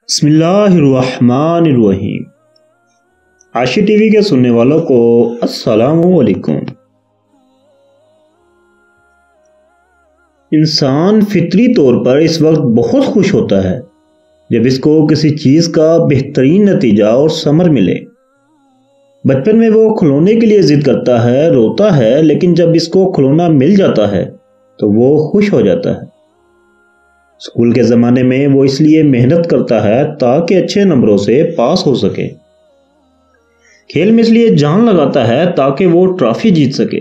بسم اللہ الرحمن الرحیم۔ عاشی ٹی وی کے سننے والوں کو السلام علیکم۔ انسان فطری طور پر اس وقت بہت خوش ہوتا ہے جب اس کو کسی چیز کا بہترین نتیجہ اور ثمر ملے۔ بچپن میں وہ کھلونے کے لیے ضد کرتا ہے، روتا ہے، لیکن جب اس کو کھلونا مل جاتا ہے تو وہ خوش ہو جاتا ہے۔ اسکول کے زمانے میں وہ اس لیے محنت کرتا ہے تاکہ اچھے نمبروں سے پاس ہو سکے۔ کھیل میں اس لیے جان لگاتا ہے تاکہ وہ ٹرافی جیت سکے۔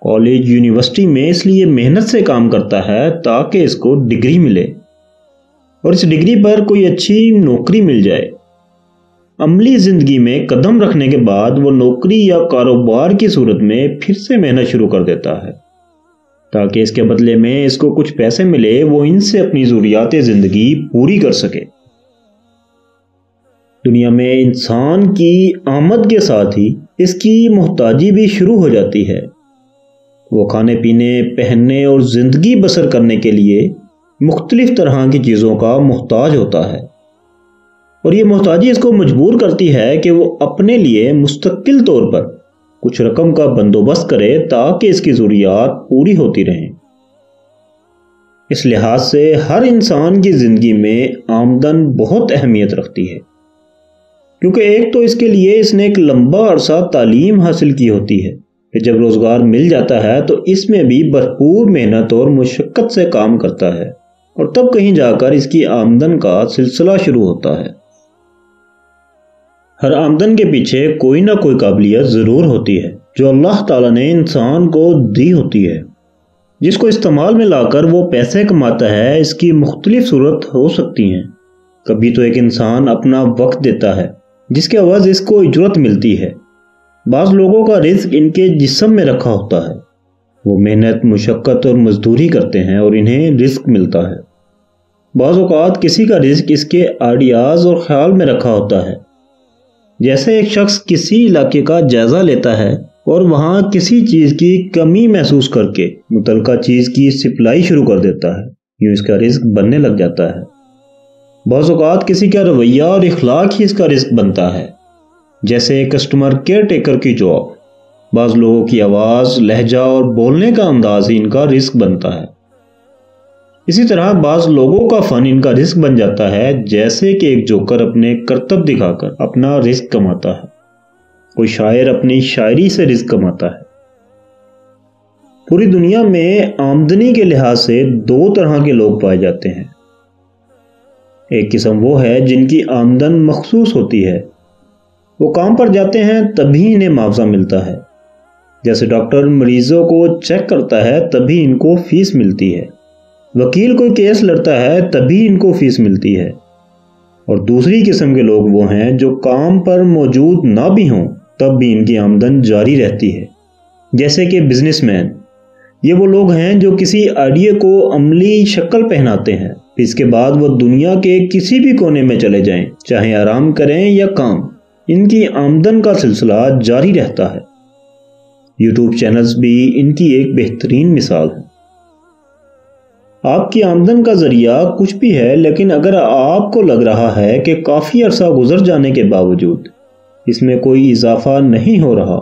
کالج یونیورسٹی میں اس لیے محنت سے کام کرتا ہے تاکہ اس کو ڈگری ملے اور اس ڈگری پر کوئی اچھی نوکری مل جائے۔ عملی زندگی میں قدم رکھنے کے بعد وہ نوکری یا کاروبار کی صورت میں پھر سے محنت شروع کر دیتا ہے تاکہ اس کے بدلے میں اس کو کچھ پیسے ملے، وہ ان سے اپنی ضروریات زندگی پوری کر سکے۔ دنیا میں انسان کی آمد کے ساتھ ہی اس کی محتاجی بھی شروع ہو جاتی ہے۔ وہ کھانے پینے، پہننے اور زندگی بسر کرنے کے لیے مختلف طرح کی چیزوں کا محتاج ہوتا ہے، اور یہ محتاجی اس کو مجبور کرتی ہے کہ وہ اپنے لیے مستقل طور پر کچھ رقم کا بندوبست کرے تاکہ اس کی ضروریات پوری ہوتی رہیں۔ اس لحاظ سے ہر انسان کی زندگی میں آمدن بہت اہمیت رکھتی ہے، کیونکہ ایک تو اس کے لیے اس نے ایک لمبا عرصہ تعلیم حاصل کی ہوتی ہے کہ جب روزگار مل جاتا ہے تو اس میں بھی بھرپور محنت اور مشقت سے کام کرتا ہے، اور تب کہیں جا کر اس کی آمدن کا سلسلہ شروع ہوتا ہے۔ ہر آمدن کے پیچھے کوئی نہ کوئی قابلیت ضرور ہوتی ہے جو اللہ تعالیٰ نے انسان کو دی ہوتی ہے، جس کو استعمال میں لا کر وہ پیسے کماتا ہے۔ اس کی مختلف صورت ہو سکتی ہیں۔ کبھی تو ایک انسان اپنا وقت دیتا ہے جس کے عوض اس کو اجرت ملتی ہے۔ بعض لوگوں کا رزق ان کے جسم میں رکھا ہوتا ہے، وہ محنت، مشقت اور مزدوری کرتے ہیں اور انہیں رزق ملتا ہے۔ بعض اوقات کسی کا رزق اس کے آئیڈیاز اور خیال میں رکھا ہوتا ہے، جیسے ایک شخص کسی علاقے کا جائزہ لیتا ہے اور وہاں کسی چیز کی کمی محسوس کر کے متعلقہ چیز کی سپلائی شروع کر دیتا ہے، یوں اس کا رزق بننے لگ جاتا ہے۔ بعض اوقات کسی کا رویہ اور اخلاق ہی اس کا رزق بنتا ہے، جیسے کسٹمر کیئر ٹیکر کی جاب۔ بعض لوگوں کی آواز، لہجہ اور بولنے کا انداز ہی ان کا رزق بنتا ہے۔ اسی طرح بعض لوگوں کا فن ان کا رزق بن جاتا ہے، جیسے کہ ایک جوکر اپنے کرتب دکھا کر اپنا رزق کماتا ہے، کوئی شاعر اپنی شاعری سے رزق کماتا ہے۔ پوری دنیا میں آمدنی کے لحاظ سے دو طرح کے لوگ پائے جاتے ہیں۔ ایک قسم وہ ہے جن کی آمدن مخصوص ہوتی ہے، وہ کام پر جاتے ہیں تبھی انہیں معاوضہ ملتا ہے، جیسے ڈاکٹر مریضوں کو چیک کرتا ہے تبھی ان کو فیس ملتی ہے، وکیل کوئی کیس لڑتا ہے تبھی ان کو فیس ملتی ہے۔ اور دوسری قسم کے لوگ وہ ہیں جو کام پر موجود نہ بھی ہوں تب بھی ان کی آمدن جاری رہتی ہے، جیسے کہ بزنس مین۔ یہ وہ لوگ ہیں جو کسی آئیڈیا کو عملی شکل پہناتے ہیں، پھر اس کے بعد وہ دنیا کے کسی بھی کونے میں چلے جائیں، چاہے آرام کریں یا کام، ان کی آمدن کا سلسلہ جاری رہتا ہے۔ یوٹیوب چینلز بھی ان کی ایک بہترین مثال ہے۔ آپ کی آمدن کا ذریعہ کچھ بھی ہے، لیکن اگر آپ کو لگ رہا ہے کہ کافی عرصہ گزر جانے کے باوجود اس میں کوئی اضافہ نہیں ہو رہا،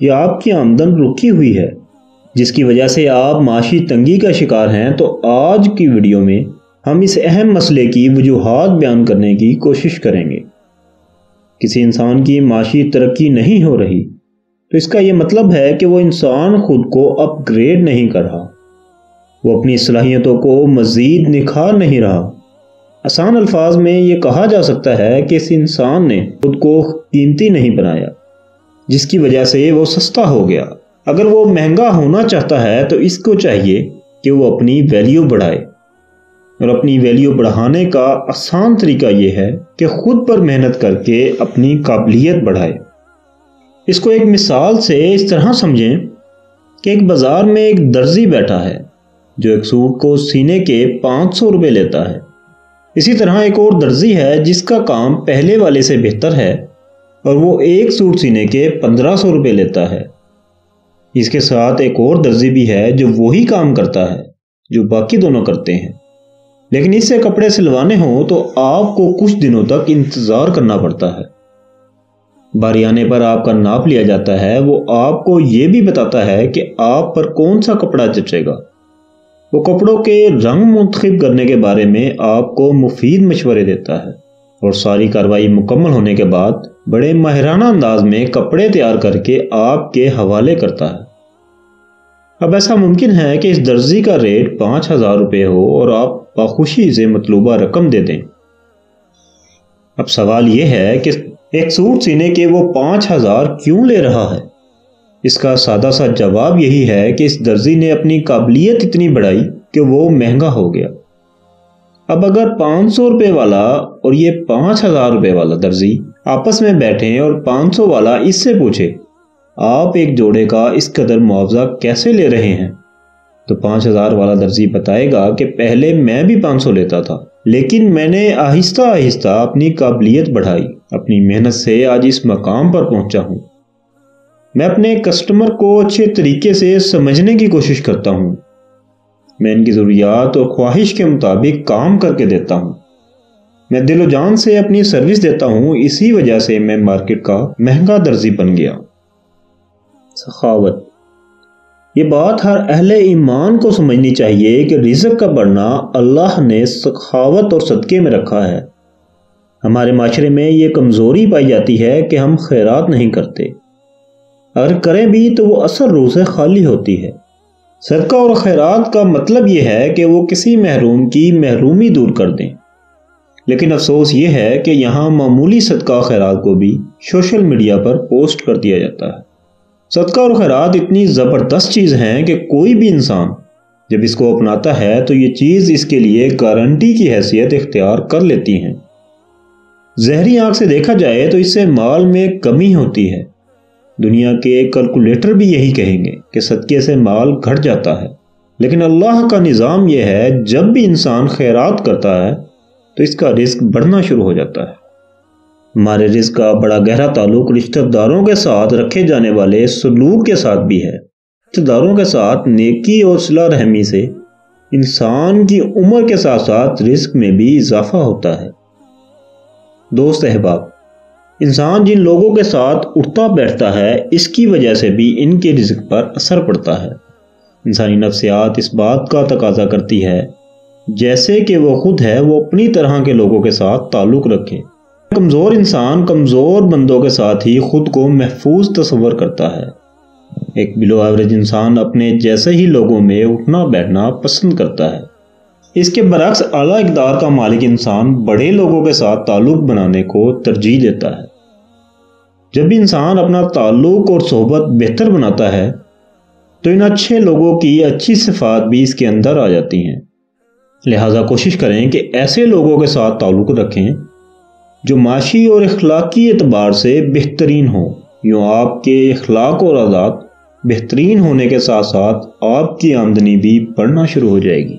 یا آپ کی آمدن رکی ہوئی ہے جس کی وجہ سے آپ معاشی تنگی کا شکار ہیں، تو آج کی ویڈیو میں ہم اس اہم مسئلے کی وجوہات بیان کرنے کی کوشش کریں گے۔ کسی انسان کی معاشی ترقی نہیں ہو رہی تو اس کا یہ مطلب ہے کہ وہ انسان خود کو اپ گریڈ نہیں کر رہا، وہ اپنی صلاحیتوں کو مزید نکھار نہیں رہا۔ آسان الفاظ میں یہ کہا جا سکتا ہے کہ اس انسان نے خود کو قیمتی نہیں بنایا، جس کی وجہ سے وہ سستا ہو گیا۔ اگر وہ مہنگا ہونا چاہتا ہے تو اس کو چاہیے کہ وہ اپنی ویلیو بڑھائے، اور اپنی ویلیو بڑھانے کا آسان طریقہ یہ ہے کہ خود پر محنت کر کے اپنی قابلیت بڑھائے۔ اس کو ایک مثال سے اس طرح سمجھیں کہ ایک بازار میں ایک درزی بیٹھا ہے جو ایک سوٹ کو سینے کے 500 روپے لیتا ہے۔ اسی طرح ایک اور درزی ہے جس کا کام پہلے والے سے بہتر ہے اور وہ ایک سوٹ سینے کے 1500 روپے لیتا ہے۔ اس کے ساتھ ایک اور درزی بھی ہے جو وہی کام کرتا ہے جو باقی دونوں کرتے ہیں، لیکن اس سے کپڑے سلوانے ہوں تو آپ کو کچھ دنوں تک انتظار کرنا پڑتا ہے۔ باری آنے پر آپ کا ناپ لیا جاتا ہے، وہ آپ کو یہ بھی بتاتا ہے کہ آپ پر کون سا کپڑا جچے گا۔ وہ کپڑوں کے رنگ منتخب کرنے کے بارے میں آپ کو مفید مشورے دیتا ہے، اور ساری کارروائی مکمل ہونے کے بعد بڑے ماہرانہ انداز میں کپڑے تیار کر کے آپ کے حوالے کرتا ہے۔ اب ایسا ممکن ہے کہ اس درزی کا ریٹ 5,000 روپے ہو اور آپ بخوشی سے مطلوبہ رقم دے دیں۔ اب سوال یہ ہے کہ ایک سوٹ سینے کے وہ 5,000 کیوں لے رہا ہے؟ اس کا سادہ سا جواب یہی ہے کہ اس درزی نے اپنی قابلیت اتنی بڑھائی کہ وہ مہنگا ہو گیا۔ اب اگر 500 روپے والا اور یہ 5,000 روپے والا درزی آپس میں بیٹھیں اور 500 والا اس سے پوچھے آپ ایک جوڑے کا اس قدر معاوضہ کیسے لے رہے ہیں، تو 5,000 والا درزی بتائے گا کہ پہلے میں بھی 500 لیتا تھا، لیکن میں نے آہستہ آہستہ اپنی قابلیت بڑھائی، اپنی محنت سے آج اس مقام پر پہنچا ہوں۔ میں اپنے کسٹمر کو اچھے طریقے سے سمجھنے کی کوشش کرتا ہوں، میں ان کی ضروریات اور خواہش کے مطابق کام کر کے دیتا ہوں، میں دل و جان سے اپنی سروس دیتا ہوں، اسی وجہ سے میں مارکیٹ کا مہنگا درزی بن گیا۔ سخاوت۔ یہ بات ہر اہل ایمان کو سمجھنی چاہیے کہ رزق کا بڑھنا اللہ نے سخاوت اور صدقے میں رکھا ہے۔ ہمارے معاشرے میں یہ کمزوری پائی جاتی ہے کہ ہم خیرات نہیں کرتے، اگر کریں بھی تو وہ اثر روح سے خالی ہوتی ہے۔ صدقہ اور خیرات کا مطلب یہ ہے کہ وہ کسی محروم کی محرومی دور کر دیں، لیکن افسوس یہ ہے کہ یہاں معمولی صدقہ خیرات کو بھی سوشل میڈیا پر پوسٹ کر دیا جاتا ہے۔ صدقہ اور خیرات اتنی زبردست چیز ہیں کہ کوئی بھی انسان جب اس کو اپناتا ہے تو یہ چیز اس کے لیے گارنٹی کی حیثیت اختیار کر لیتی ہیں۔ ظاہری آنکھ سے دیکھا جائے تو اس سے مال میں کمی ہوتی ہے، دنیا کے کیلکولیٹر بھی یہی کہیں گے کہ صدقے سے مال گھٹ جاتا ہے، لیکن اللہ کا نظام یہ ہے جب بھی انسان خیرات کرتا ہے تو اس کا رزق بڑھنا شروع ہو جاتا ہے۔ ہمارے رزق کا بڑا گہرا تعلق رشتہ داروں کے ساتھ رکھے جانے والے سلوک کے ساتھ بھی ہے۔ رشتہ داروں کے ساتھ نیکی اور صلہ رحمی سے انسان کی عمر کے ساتھ ساتھ رزق میں بھی اضافہ ہوتا ہے۔ دوست احباب، انسان جن لوگوں کے ساتھ اٹھتا بیٹھتا ہے اس کی وجہ سے بھی ان کے رزق پر اثر پڑتا ہے۔ انسانی نفسیات اس بات کا تقاضا کرتی ہے جیسے کہ وہ خود ہے وہ اپنی طرح کے لوگوں کے ساتھ تعلق رکھے۔ کمزور انسان کمزور بندوں کے ساتھ ہی خود کو محفوظ تصور کرتا ہے۔ ایک بلو ایوریج انسان اپنے جیسے ہی لوگوں میں اٹھنا بیٹھنا پسند کرتا ہے۔ اس کے برعکس اعلیٰ اقدار کا مالک انسان بڑے لوگوں کے ساتھ تعلق بنانے کو ترجیح دیتا ہے۔ جب بھی انسان اپنا تعلق اور صحبت بہتر بناتا ہے تو ان اچھے لوگوں کی اچھی صفات بھی اس کے اندر آ جاتی ہیں۔ لہٰذا کوشش کریں کہ ایسے لوگوں کے ساتھ تعلق رکھیں جو معاشی اور اخلاقی اعتبار سے بہترین ہوں، یوں آپ کے اخلاق اور عادات بہترین ہونے کے ساتھ ساتھ آپ کی آمدنی بھی بڑھنا شروع ہو جائے گی۔